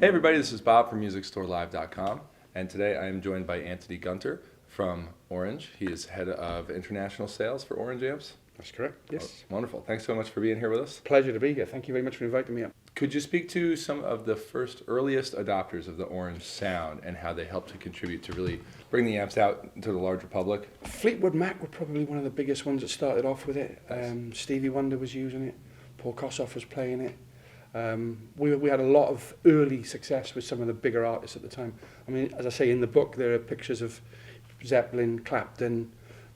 Hey everybody, this is Bob from MusicStoreLive.com, and today I am joined by Antony Gunter from Orange. He is head of international sales for Orange Amps. That's correct, yes. Oh, wonderful. Thanks so much for being here with us. Pleasure to be here. Thank you very much for inviting me up. Could you speak to some of the earliest adopters of the Orange sound and how they helped to contribute to really bring the amps out to the larger public? Fleetwood Mac were probably one of the biggest ones that started off with it. Stevie Wonder was using it. Paul Kossoff was playing it. We had a lot of early success with some of the bigger artists at the time. I mean, as I say in the book, there are pictures of Zeppelin, Clapton,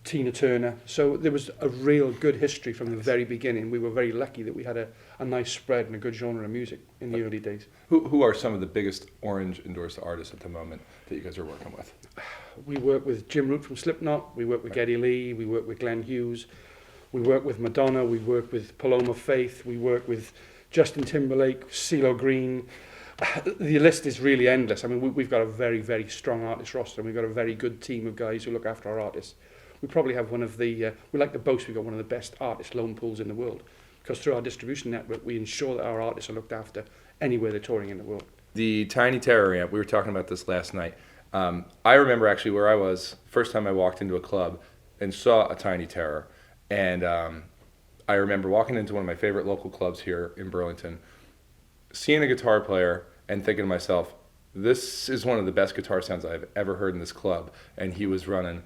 Tina Turner. So there was a real good history from the very beginning. We were very lucky that we had a nice spread and a good genre of music in the early days. Who are some of the biggest Orange endorsed artists at the moment that you guys are working with? We work with Jim Root from Slipknot. We work with Geddy Lee. We work with Glenn Hughes. We work with Madonna. We work with Paloma Faith. We work with Justin Timberlake, CeeLo Green. The list is really endless. I mean, we've got a very, very strong artist roster, and we've got a very good team of guys who look after our artists. We probably have one of the, we like to boast we've got one of the best artist loan pools in the world, because through our distribution network, we ensure that our artists are looked after anywhere they're touring in the world. The Tiny Terror amp, we were talking about this last night. I remember actually where I was, first time I walked into a club and saw a Tiny Terror, and I remember walking into one of my favorite local clubs here in Burlington, seeing a guitar player and thinking to myself, this is one of the best guitar sounds I've ever heard in this club. And he was running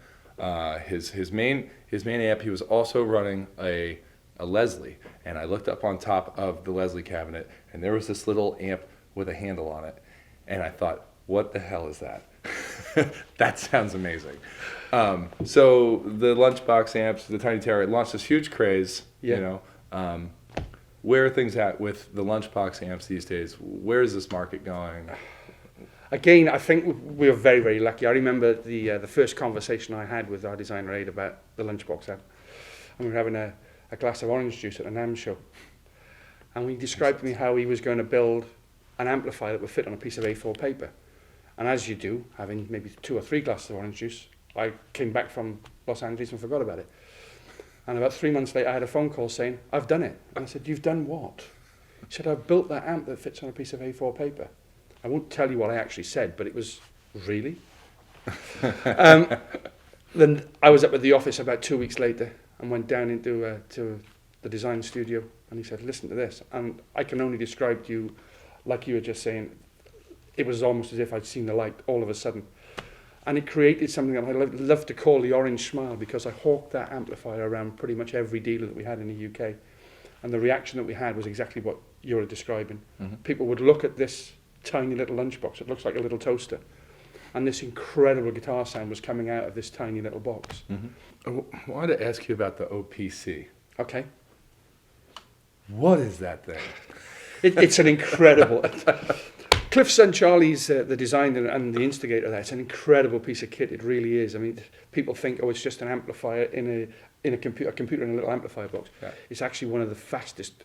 his main amp. He was also running a Leslie. And I looked up on top of the Leslie cabinet, and there was this little amp with a handle on it. And I thought, what the hell is that? That sounds amazing. So the Lunchbox amps, the Tiny Terror, it launched this huge craze. Yeah. You know, where are things at with the Lunchbox amps these days? Where is this market going? Again, I think we were very, very lucky. I remember the first conversation I had with our designer Aid about the Lunchbox amp. And we were having a glass of orange juice at a NAMM show. And he described to me how he was going to build an amplifier that would fit on a piece of A4 paper. And as you do, having maybe 2 or 3 glasses of orange juice, I came back from Los Angeles and forgot about it. And about 3 months later, I had a phone call saying, I've done it. And I said, you've done what? He said, I've built that amp that fits on a piece of A4 paper. I won't tell you what I actually said, but it was, really? Then I was up at the office about 2 weeks later and went down into to the design studio, and he said, listen to this. And I can only describe to you, like you were just saying, it was almost as if I'd seen the light all of a sudden. And it created something that I love to call the orange smile, because I hawked that amplifier around pretty much every dealer that we had in the UK. And the reaction that we had was exactly what you're describing. Mm-hmm. People would look at this tiny little lunchbox. It looks like a little toaster. And this incredible guitar sound was coming out of this tiny little box. Mm-hmm. I wanted to ask you about the OPC. Okay. What is that thing? It's an incredible... Cliff Charlie's the designer and the instigator of that. It's an incredible piece of kit. It really is. I mean, people think, oh, it's just an amplifier in a computer in a little amplifier box. Yeah. It's actually one of the fastest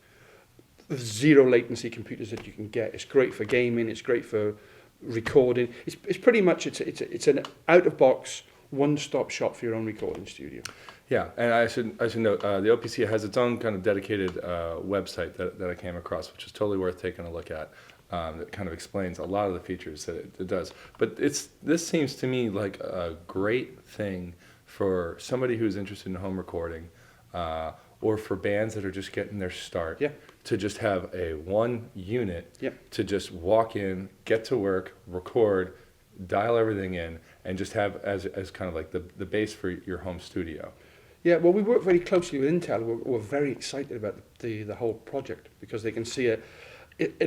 zero latency computers that you can get. It's great for gaming. It's great for recording. It's pretty much it's an out of box one-stop shop for your own recording studio. Yeah, and I should note the OPC has its own kind of dedicated website that I came across, which is totally worth taking a look at. That kind of explains a lot of the features that it does. But this seems to me like a great thing for somebody who's interested in home recording, or for bands that are just getting their start. Yeah. To just have a one unit. Yeah. To just walk in, get to work, record, dial everything in, and just have as kind of like the base for your home studio. Yeah, well, we work very closely with Intel. We're very excited about the whole project, because they can see it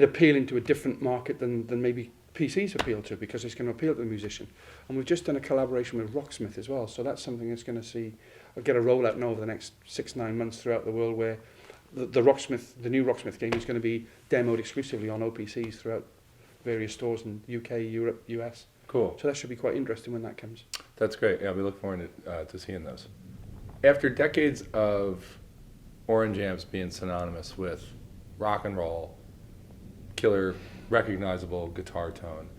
appealing to a different market than maybe PCs appeal to, because it's going to appeal to the musician. And we've just done a collaboration with Rocksmith as well, so that's something that's going to get a rollout now over the next 6-9 months throughout the world, where the new Rocksmith game is going to be demoed exclusively on OPCs throughout various stores in UK, Europe, US. Cool. So that should be quite interesting when that comes. That's great. Yeah, we look forward to seeing those. After decades of Orange amps being synonymous with rock and roll, killer, recognizable guitar tone,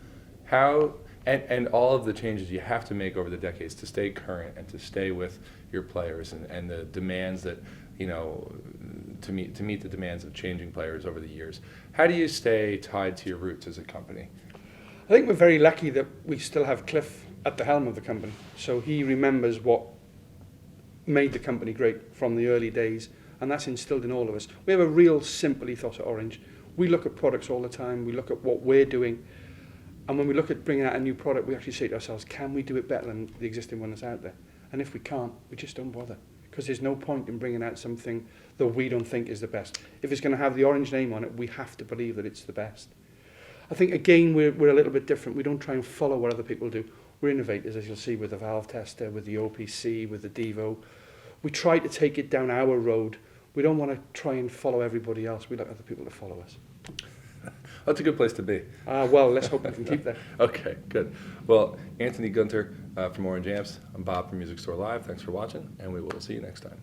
how and all of the changes you have to make over the decades to stay current and to stay with your players, and the demands that to meet the demands of changing players over the years. How do you stay tied to your roots as a company? I think we're very lucky that we still have Cliff at the helm of the company. So he remembers what made the company great from the early days, and that's instilled in all of us. We have a real simple ethos at Orange. We look at products all the time. We look at what we're doing. And when we look at bringing out a new product, we actually say to ourselves, can we do it better than the existing one that's out there? And if we can't, we just don't bother. Because there's no point in bringing out something that we don't think is the best. If it's going to have the Orange name on it, we have to believe that it's the best. I think, again, we're a little bit different. We don't try and follow what other people do. We're innovators, as you'll see, with the Valve Tester, with the OPC, with the Devo. We try to take it down our road. We don't want to try and follow everybody else. We like other people to follow us. That's a good place to be. Well, let's hope we can keep that. Okay, good. Well, Antony Gunter from Orange Amps. I'm Bob from Music Store Live. Thanks for watching, and we will see you next time.